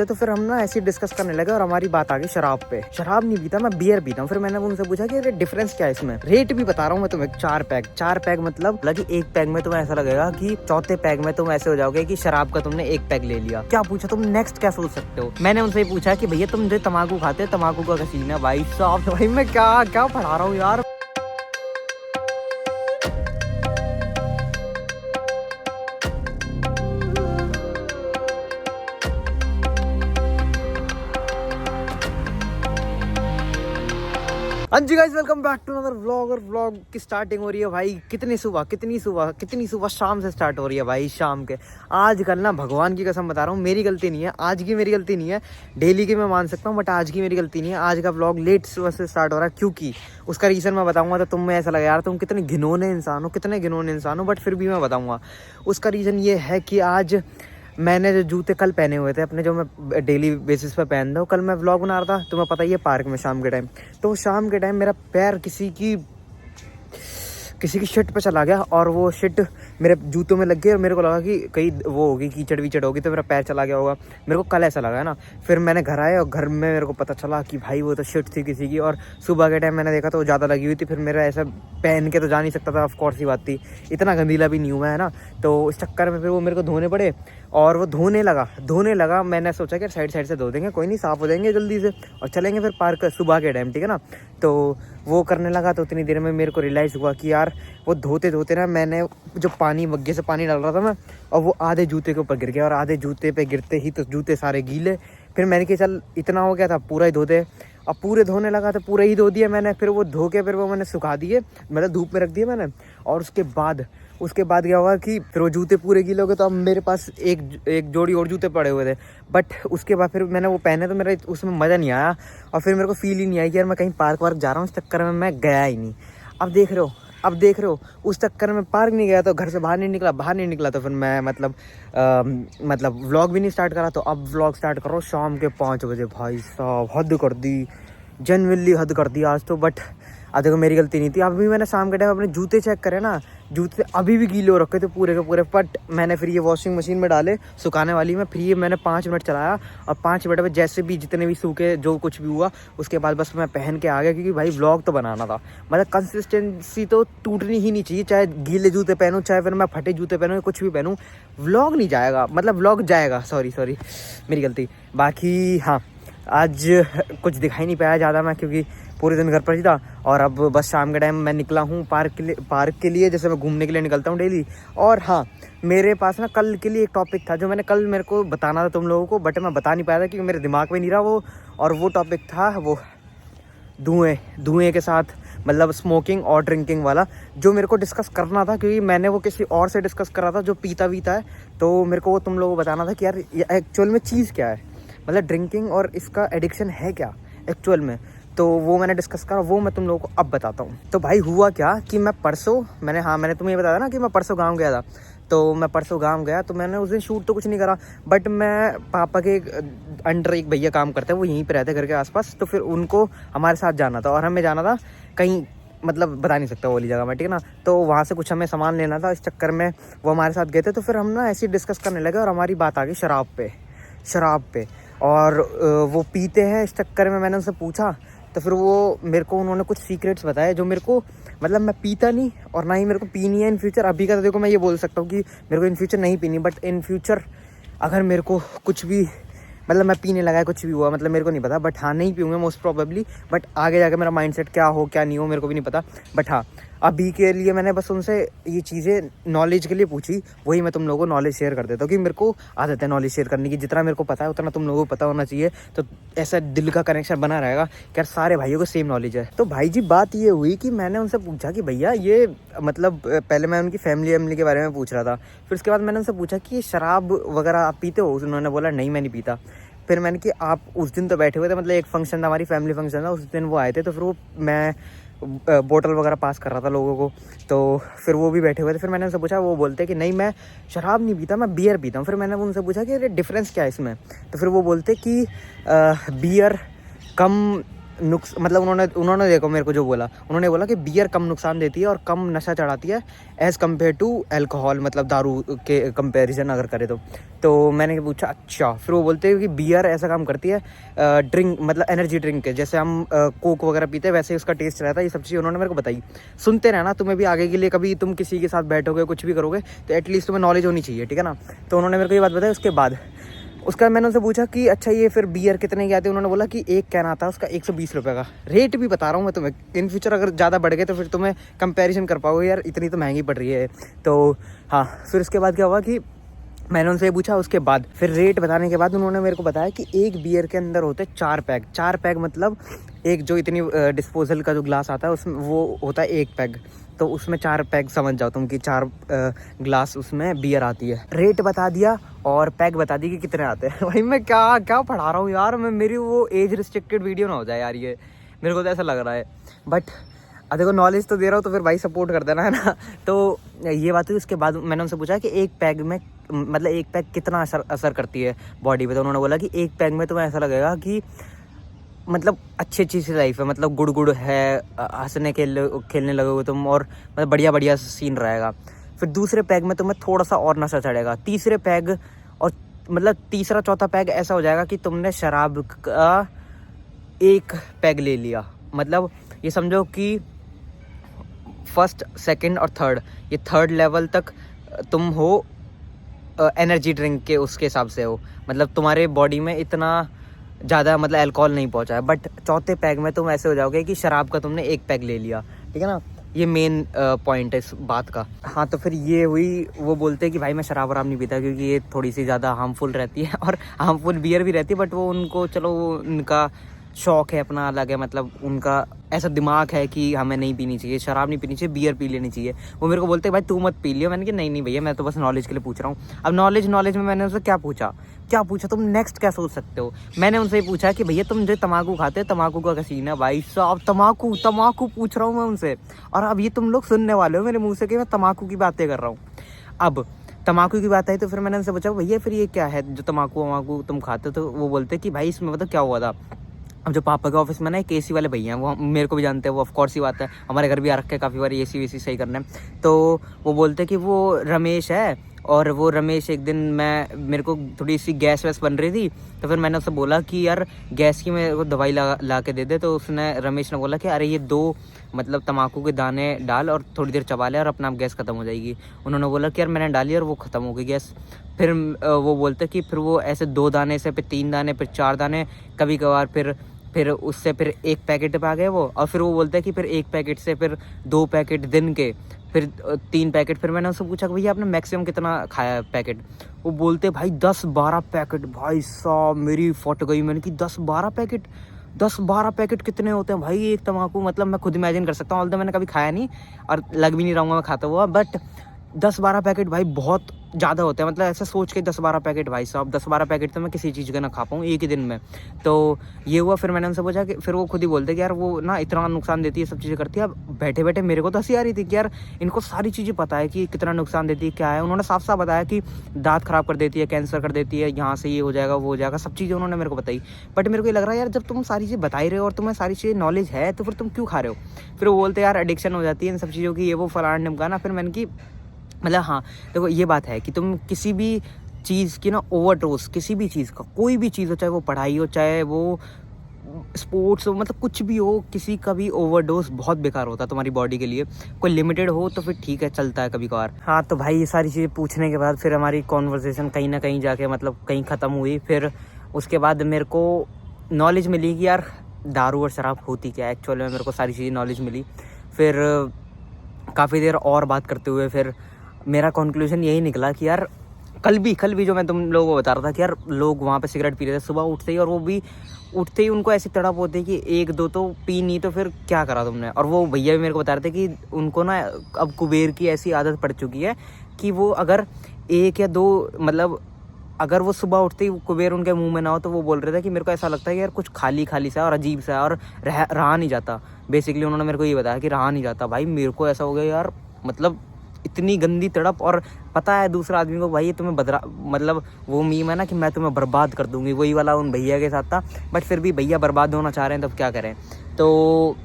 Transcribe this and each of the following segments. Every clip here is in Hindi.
तो फिर हम ना ऐसे डिस्कस करने लगे और हमारी बात आ गई शराब पे। शराब नहीं पीता मैं, बियर पीता हूँ। फिर मैंने उनसे पूछा कि अरे डिफरेंस क्या है इसमें। रेट भी बता रहा हूँ मैं तुम्हें, 4 पैग मतलब लगी एक पैग में तुम्हें ऐसा लगेगा कि चौथे पैग में तुम ऐसे हो जाओगे कि शराब का तुमने एक पैग ले लिया। क्या पूछा तुम, नेक्स्ट क्या सोच सकते हो। मैंने उनसे पूछा कि भैया तुम जो तम्बाकू खाते हो, तम्बाकू का सीन है भाई साहब। भाई मैं क्या पढ़ा रहा हूँ यार। हाँ जी guys, welcome back to another vlog. और व्लॉग की स्टार्टिंग हो रही है भाई कितनी सुबह शाम से स्टार्ट हो रही है भाई, शाम के। आज कल ना भगवान की कसम बता रहा हूँ, मेरी गलती नहीं है, आज की मेरी गलती नहीं है। डेली की मैं मान सकता हूँ बट आज की मेरी गलती नहीं है। आज का व्लॉग लेट सुबह से स्टार्ट हो रहा है क्योंकि उसका रीज़न मैं बताऊँगा तो तुम्हें ऐसा लगेगा यार तुम कितने घिनौने इंसान हो, बट फिर भी मैं बताऊँगा। उसका रीज़न ये है कि आज मैंने जो जूते कल पहने हुए थे अपने, जो मैं डेली बेसिस पे पहनता हूँ, कल मैं व्लॉग बना रहा था तुम्हें पता ही है पार्क में शाम के टाइम। तो शाम के टाइम मेरा पैर किसी की शिट पे चला गया और वो शिट मेरे जूतों में लग गई और मेरे को लगा कि कहीं वो होगी, कीचड़ वीचड़ होगी तो मेरा पैर चला गया होगा। मेरे को कल ऐसा लगा है ना। फिर मैंने घर आया और घर में मेरे को पता चला कि भाई वो तो शिट थी किसी की। और सुबह के टाइम मैंने देखा तो वो ज़्यादा लगी हुई थी। फिर मेरा ऐसा पहन के तो जा नहीं सकता था, ऑफकोर्स ही बात थी, इतना गंदीला भी नहीं हुआ है ना। तो इस चक्कर में फिर वो मेरे को धोने पड़े और वो धोने लगा। मैंने सोचा कि साइड से धो देंगे, कोई नहीं, साफ़ हो जाएंगे जल्दी से और चलेंगे फिर पार्क सुबह के टाइम, ठीक है ना। तो वो करने लगा तो उतनी देर में मेरे को रियलाइज़ हुआ कि यार वो धोते ना मैंने जो मग्गे से पानी डाल रहा था मैं, और वो आधे जूते के ऊपर गिर गया और आधे जूते पे गिरते ही तो जूते सारे गीले। फिर मैंने कहा चल इतना हो गया था पूरा ही धो दे। अब पूरे धोने लगा तो पूरे ही धो दिया मैंने। फिर वो धो के फिर वो मैंने सुखा दिए, मतलब धूप में रख दिए मैंने। और उसके बाद क्या हुआ कि फिर वो जूते पूरे गीले हो गए। तो अब मेरे पास एक जोड़ी और जूते पड़े हुए थे, बट उसके बाद फिर मैंने वो पहने तो मेरा उसमें मज़ा नहीं आया और फिर मेरे को फील ही नहीं आई कि यार मैं कहीं पार्क वार्क जा रहा हूँ। इस चक्कर में मैं गया ही नहीं। अब देख रहे हो उस चक्कर में पार्क नहीं गया तो घर से बाहर नहीं निकला तो फिर मैं मतलब व्लॉग भी नहीं स्टार्ट करा। तो अब व्लॉग स्टार्ट करो शाम के 5 बजे। भाई साहब हद कर दी, जेन्युइनली हद कर दी आज तो। बट अब देखो मेरी गलती नहीं थी। अभी मैंने शाम के टाइम अपने जूते चेक करे ना, जूते अभी भी गीले हो रखे थे पूरे के पूरे। बट मैंने फिर ये वॉशिंग मशीन में डाले सुखाने वाली में, फिर ये मैंने 5 मिनट चलाया और 5 मिनट में जैसे भी जितने भी सूखे जो कुछ भी हुआ उसके बाद बस मैं पहन के आ गया, क्योंकि भाई व्लॉग तो बनाना था। मतलब कंसिस्टेंसी तो टूटनी ही नहीं चाहिए, चाहे गीले जूते पहनूँ चाहे फिर मैं फटे जूते पहनूँ, कुछ भी पहनूँ व्लॉग नहीं जाएगा, मतलब व्लॉग जाएगा। सॉरी मेरी गलती। बाकी हाँ, आज कुछ दिखाई नहीं पाया ज़्यादा मैं, क्योंकि पूरे दिन घर पर ही था। और अब बस शाम के टाइम मैं निकला हूँ पार्क के लिए जैसे मैं घूमने के लिए निकलता हूँ डेली। और हाँ, मेरे पास ना कल के लिए एक टॉपिक था जो मेरे को बताना था तुम लोगों को, बट मैं बता नहीं पाया था क्योंकि मेरे दिमाग में नहीं रहा वो। और वो टॉपिक था वो धुएँ के साथ, मतलब स्मोकिंग और ड्रिंकिंग वाला, जो मेरे को डिस्कस करना था क्योंकि मैंने वो किसी और से डिस्कस करा था जो पीता वीता है। तो मेरे को वो तुम लोगों को बताना था कि यार एक्चुअल में चीज़ क्या है, मतलब ड्रिंकिंग और इसका एडिक्शन है क्या एक्चुअल में। तो वो मैंने डिस्कस करा, वो मैं तुम लोगों को अब बताता हूँ। तो भाई हुआ क्या कि मैंने तुम्हें बताया ना कि मैं परसों गाँव गया था। तो मैं परसों गाँव गया तो मैंने उस दिन शूट तो कुछ नहीं करा, बट मैं पापा के अंडर एक भैया काम करते हैं, वो यहीं पे रहते घर के आसपास। तो फिर उनको हमारे साथ जाना था और हमें जाना था कहीं, मतलब बता नहीं सकता वो वाली जगह में, ठीक है ना। तो वहाँ से कुछ हमें सामान लेना था, इस चक्कर में वो हमारे साथ गए थे। तो फिर हम ना ऐसे डिस्कस करने लगे और हमारी बात आ गई शराब पे। और वो पीते हैं, इस चक्कर में मैंने उनसे पूछा तो फिर वो मेरे को उन्होंने कुछ सीक्रेट्स बताए जो मेरे को, मतलब मैं पीता नहीं और ना ही मेरे को पीनी है इन फ्यूचर। अभी का तो देखो मैं ये बोल सकता हूँ कि मेरे को इन फ्यूचर नहीं पीनी, बट इन फ्यूचर अगर मेरे को कुछ भी, मतलब मैं पीने लगा है कुछ भी हुआ, मतलब मेरे को नहीं पता, बट हाँ नहीं पीऊँगा मोस्ट प्रोबेबली। बट आगे जाकर मेरा माइंडसेट क्या हो क्या नहीं हो मेरे को भी नहीं पता। बट हाँ, अभी के लिए मैंने बस उनसे ये चीज़ें नॉलेज के लिए पूछी, वही मैं तुम लोगों को नॉलेज शेयर कर देता हूँ, कि मेरे को आदत है नॉलेज शेयर करने की। जितना मेरे को पता है उतना तुम लोगों को पता होना चाहिए, तो ऐसा दिल का कनेक्शन बना रहेगा कि यार सारे भाइयों को सेम नॉलेज है। तो भाई जी बात ये हुई कि मैंने उनसे पूछा कि भैया ये, मतलब पहले मैं उनकी फैमिली के बारे में पूछ रहा था। फिर उसके बाद मैंने उनसे पूछा कि शराब वगैरह आप पीते हो। उन्होंने बोला नहीं मैं नहीं पीता। फिर मैंने कि आप उस दिन तो बैठे हुए थे, मतलब एक फंक्शन था, हमारी फैमिली फंक्शन था, उस दिन वो आए थे। तो फिर वो मैं बोतल वगैरह पास कर रहा था लोगों को, तो फिर वो भी बैठे हुए थे। फिर मैंने उनसे पूछा, वो बोलते कि नहीं मैं शराब नहीं पीता, मैं बियर पीता हूँ। फिर मैंने उनसे पूछा कि अरे डिफरेंस क्या है इसमें। तो फिर वो बोलते कि बियर कम मतलब उन्होंने देखो मेरे को जो बोला, उन्होंने बोला कि बियर कम नुकसान देती है और कम नशा चढ़ाती है एज़ कम्पेयर टू अल्कोहल, मतलब दारू के कंपैरिजन अगर करें तो मैंने पूछा अच्छा। फिर वो बोलते हैं कि बियर ऐसा काम करती है ड्रिंक, मतलब एनर्जी ड्रिंक के जैसे हम कोक वगैरह पीते हैं वैसे ही उसका टेस्ट रहता है। ये सब चीज़ उन्होंने मेरे को बताई। सुनते रहना, तुम्हें भी आगे के लिए कभी तुम किसी के साथ बैठोगे कुछ भी करोगे तो एटलीस्ट तुम्हें नॉलेज होनी चाहिए, ठीक है ना। तो उन्होंने मेरे को ये बात बताई। उसका मैंने उनसे पूछा कि अच्छा ये फिर बियर कितने की आती है। उन्होंने बोला कि एक कैन आता है उसका 120 रुपये का। रेट भी बता रहा हूँ मैं तुम्हें, इन फ्यूचर अगर ज़्यादा बढ़ गए तो फिर तुम्हें कंपैरिजन कर पाओगे यार इतनी तो महंगी पड़ रही है। तो हाँ, फिर उसके बाद क्या हुआ कि मैंने उनसे पूछा, उसके बाद फिर रेट बताने के बाद उन्होंने मेरे को बताया कि एक बियर के अंदर होते 4 पैग। 4 पैग मतलब एक जो इतनी डिस्पोजल का जो ग्लास आता है उसमें वो होता है 1 पैग, तो उसमें 4 पैग समझ जाओ तुम कि 4 ग्लास उसमें बियर आती है। रेट बता दिया और पैग बता दी कि कितने आते हैं। भाई मैं क्या क्या पढ़ा रहा हूँ यार, मैं मेरी वो एज रिस्ट्रिक्टेड वीडियो ना हो जाए यार, ये मेरे को तो ऐसा लग रहा है। बट देखो नॉलेज तो दे रहा हूँ तो फिर भाई सपोर्ट कर देना, है ना। तो ये बात हुई। उसके बाद मैंने उनसे पूछा कि एक पैग में मतलब एक पैग कितना असर करती है बॉडी पे। तो उन्होंने बोला कि एक पैग में तुम्हें ऐसा लगेगा कि मतलब अच्छी अच्छी सी लाइफ है, मतलब गुड़ है, हंसने खेलने लगोगे तुम और मतलब बढ़िया सीन रहेगा। फिर दूसरे पैग में तुम्हें थोड़ा सा और नशा चढ़ेगा। तीसरे पैग और मतलब तीसरा चौथा पैग ऐसा हो जाएगा कि तुमने शराब का 1 पैग ले लिया। मतलब ये समझो कि फर्स्ट, सेकंड और थर्ड, ये थर्ड लेवल तक तुम हो एनर्जी ड्रिंक के उसके हिसाब से हो, मतलब तुम्हारे बॉडी में इतना ज़्यादा मतलब अल्कोहल नहीं पहुंचा है। बट चौथे पैग में तुम ऐसे हो जाओगे कि शराब का तुमने 1 पैग ले लिया, ठीक है ना। ये मेन पॉइंट है इस बात का। हाँ, तो फिर ये हुई। वो बोलते हैं कि भाई मैं शराब वराब नहीं पीता क्योंकि ये थोड़ी सी ज़्यादा हार्मफुल रहती है और हार्मफुल बियर भी रहती है, बट वो उनको चलो उनका शौक है अपना अलग है, मतलब उनका ऐसा दिमाग है कि हमें नहीं पीनी चाहिए, शराब नहीं पीनी चाहिए, बियर पी लेनी चाहिए। वो मेरे को बोलते हैं भाई तू मत पी लियो। मैंने कहा नहीं भैया, मैं तो बस नॉलेज के लिए पूछ रहा हूँ। अब नॉलेज में मैंने उनसे क्या पूछा तुम नेक्स्ट क्या सोच सकते हो। मैंने उनसे पूछा कि भैया तुम जो तम्बाकू खाते हो, तम्बाकू का सीन है भाई साहब, तम्बाकू पूछ रहा हूँ मैं उनसे। और अब ये तुम लोग सुनने वाले हो मेरे मुँह से कि मैं तम्बाकू की बातें कर रहा हूँ। अब तम्बाकू की बात आई तो फिर मैंने उनसे पूछा भैया फिर ये क्या है जो तम्बाकू तुम खाते हो। तो वो बोलते कि भाई इसमें मतलब क्या हुआ था। अब जो पापा के ऑफिस में ना एक एसी वाले भैया हैं, वो मेरे को भी जानते हैं, वो ऑफकोर्स ही बात है, हमारे घर भी आ रखे हैं काफ़ी बार एसी वेसी सही करने। तो वो बोलते कि वो रमेश है, और वो रमेश एक दिन मेरे को थोड़ी सी गैस वैस बन रही थी, तो फिर मैंने उससे बोला कि यार गैस की मेरे को दवाई ला के दे दे। तो रमेश ने बोला कि अरे ये 2 मतलब तम्बाकू के दाने डाल और थोड़ी देर चबा ले और अपना गैस ख़त्म हो जाएगी। उन्होंने बोला कि यार मैंने डाली और वो ख़त्म हो गई गैस। फिर वो बोलते कि फिर वो ऐसे 2 दाने से फिर 3 दाने फिर 4 दाने, कभी कभार फिर उससे फिर 1 पैकेट पे आ गए वो। और फिर वो बोलते हैं कि फिर 1 पैकेट से फिर 2 पैकेट दिन के, फिर 3 पैकेट। फिर मैंने उससे पूछा कि भैया आपने मैक्सिमम कितना खाया है पैकेट। वो बोलते भाई 10-12 पैकेट। भाई साहब मेरी फट गई। मैंने कि 10-12 पैकेट कितने होते हैं भाई एक तम्बाकू। मतलब मैं खुद इमेजिन कर सकता हूँ, ऑल्दो मैंने कभी खाया नहीं और लग भी नहीं रहा हूँ मैं खाता हुआ, बट 10-12 पैकेट भाई बहुत ज़्यादा होते हैं। मतलब ऐसा सोच के 10-12 पैकेट, भाई साहब 10-12 पैकेट तो मैं किसी चीज़ का ना खा पाऊँ एक ही दिन में। तो ये हुआ। फिर मैंने उनसे पूछा कि फिर वो खुद ही बोलते कि यार वो ना इतना नुकसान देती है, सब चीज़ें करती है। अब बैठे बैठे मेरे को तो हंसी आ रही थी कि यार इनको सारी चीज़ें पता है कि कितना नुकसान देती है, क्या है। उन्होंने साफ साफ बताया कि दांत ख़राब कर देती है, कैंसर कर देती है, यहाँ से ये हो जाएगा वो हो जाएगा, सब चीज़ें उन्होंने मेरे को बताई। बट मेरे को ये लग रहा है यार जब तुम सारी चीज़ें बता ही रहे हो और तुम्हें सारी चीज़ें नॉलेज है तो फिर तुम क्यों खा रहे हो। फिर वो बोलते यार एडिक्शन हो जाती है इन सब चीज़ों की, ये वो फलाना ढिमकाना। फिर मैंने की मतलब हाँ देखो ये बात है कि तुम किसी भी चीज़ की ना ओवरडोज, किसी भी चीज़ का, कोई भी चीज़ हो, चाहे वो पढ़ाई हो, चाहे वो स्पोर्ट्स हो, मतलब कुछ भी हो, किसी का भी ओवरडोज बहुत बेकार होता है तुम्हारी बॉडी के लिए। कोई लिमिटेड हो तो फिर ठीक है, चलता है कभी कभार। हाँ तो भाई ये सारी चीज़ें पूछने के बाद फिर हमारी कॉन्वर्सेशन कहीं ना कहीं जाके मतलब कहीं ख़त्म हुई। फिर उसके बाद मेरे को नॉलेज मिली कि यार दारू और शराब होती क्या है एक्चुअल में, मेरे को सारी चीज़ें नॉलेज मिली। फिर काफ़ी देर और बात करते हुए फिर मेरा कंक्लूजन यही निकला कि यार कल भी जो मैं तुम लोगों को बता रहा था कि यार लोग वहाँ पे सिगरेट पी रहे थे सुबह उठते ही, और वो भी उठते ही उनको ऐसी तड़प होती है कि 1-2 तो पी नहीं तो फिर क्या करा तुमने। और वो भैया भी मेरे को बता रहे थे कि उनको ना अब कुबेर की ऐसी आदत पड़ चुकी है कि वो अगर 1 या 2 मतलब अगर वो सुबह उठते ही कुबेर उनके मुंह में ना हो तो वो बोल रहे थे कि मेरे को ऐसा लगता है कि यार कुछ खाली खाली सा और अजीब सा और रहा नहीं जाता। बेसिकली उन्होंने मेरे को ये बताया कि रहा नहीं जाता। भाई मेरे को ऐसा हो गया यार, मतलब इतनी गंदी तड़प, और पता है दूसरा आदमी को भाई ये तुम्हें बदरा, मतलब वो मीम है ना कि मैं तुम्हें बर्बाद कर दूंगी, वही वाला उन भैया के साथ था। बट फिर भी भैया बर्बाद होना चाह रहे हैं, तब क्या करें। तो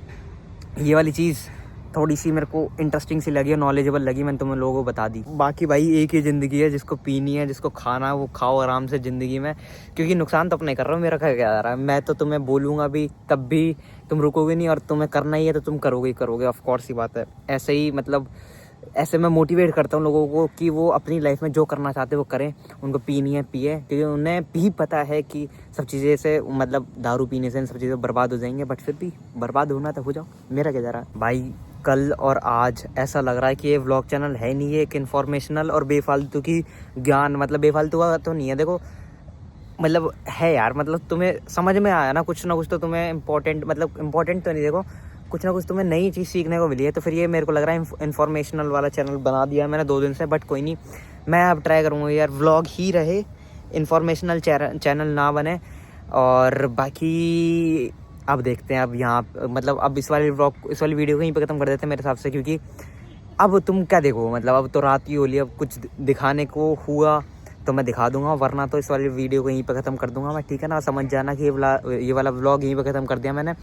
ये वाली चीज़ थोड़ी सी मेरे को इंटरेस्टिंग सी लगी और नॉलेजेबल लगी, मैंने तुम लोगों को बता दी। बाकी भाई एक ही ज़िंदगी है, जिसको पीनी है, जिसको खाना है वो खाओ आराम से ज़िंदगी में, क्योंकि नुकसान तो अपने कर रहा हूँ, मेरा क्या जा रहा है। मैं तो तुम्हें बोलूँगा भी तब भी तुम रुकोगे नहीं, और तुम्हें करना ही है तो तुम करोगे ही करोगे, ऑफ कोर्स ही बात है। ऐसे ही मतलब ऐसे मैं मोटिवेट करता हूँ लोगों को कि वो अपनी लाइफ में जो करना चाहते हैं वो करें, उनको पीनी है पिए, क्योंकि उन्हें भी पता है कि सब चीज़ें से मतलब दारू पीने से इन सब चीज़ें बर्बाद हो जाएंगे, बट फिर भी बर्बाद होना तो हो जाओ, मेरा क्या जा रहा है भाई। कल और आज ऐसा लग रहा है कि ये व्लॉग चैनल है नहीं, एक इन्फॉर्मेशनल और बेफालतू की ज्ञान, मतलब बेफालतू का तो नहीं है, देखो मतलब है यार, मतलब तुम्हें समझ में आया ना कुछ तो तुम्हें इम्पोर्टेंट, मतलब इम्पोर्टेंट तो नहीं, देखो कुछ ना कुछ तुम्हें नई चीज़ सीखने को मिली है, तो फिर ये मेरे को लग रहा है इन्फॉर्मेशनल वाला चैनल बना दिया मैंने 2 दिन से। बट कोई नहीं, मैं अब ट्राई करूँगा यार व्लॉग ही रहे, इन्फॉर्मेशनल चैनल ना बने। और बाकी अब देखते हैं, अब यहाँ मतलब अब इस वाली वीडियो को यहीं पे ख़त्म कर देते हैं मेरे हिसाब से, क्योंकि अब तुम क्या देखो, मतलब अब तो रात की होली, अब कुछ दिखाने को हुआ तो मैं दिखा दूंगा, वरना तो इस वाली वीडियो को यहीं पे ख़त्म कर दूंगा मैं, ठीक है ना। समझ जाना कि ये वाला व्लॉग यहीं पे ख़त्म कर दिया मैंने।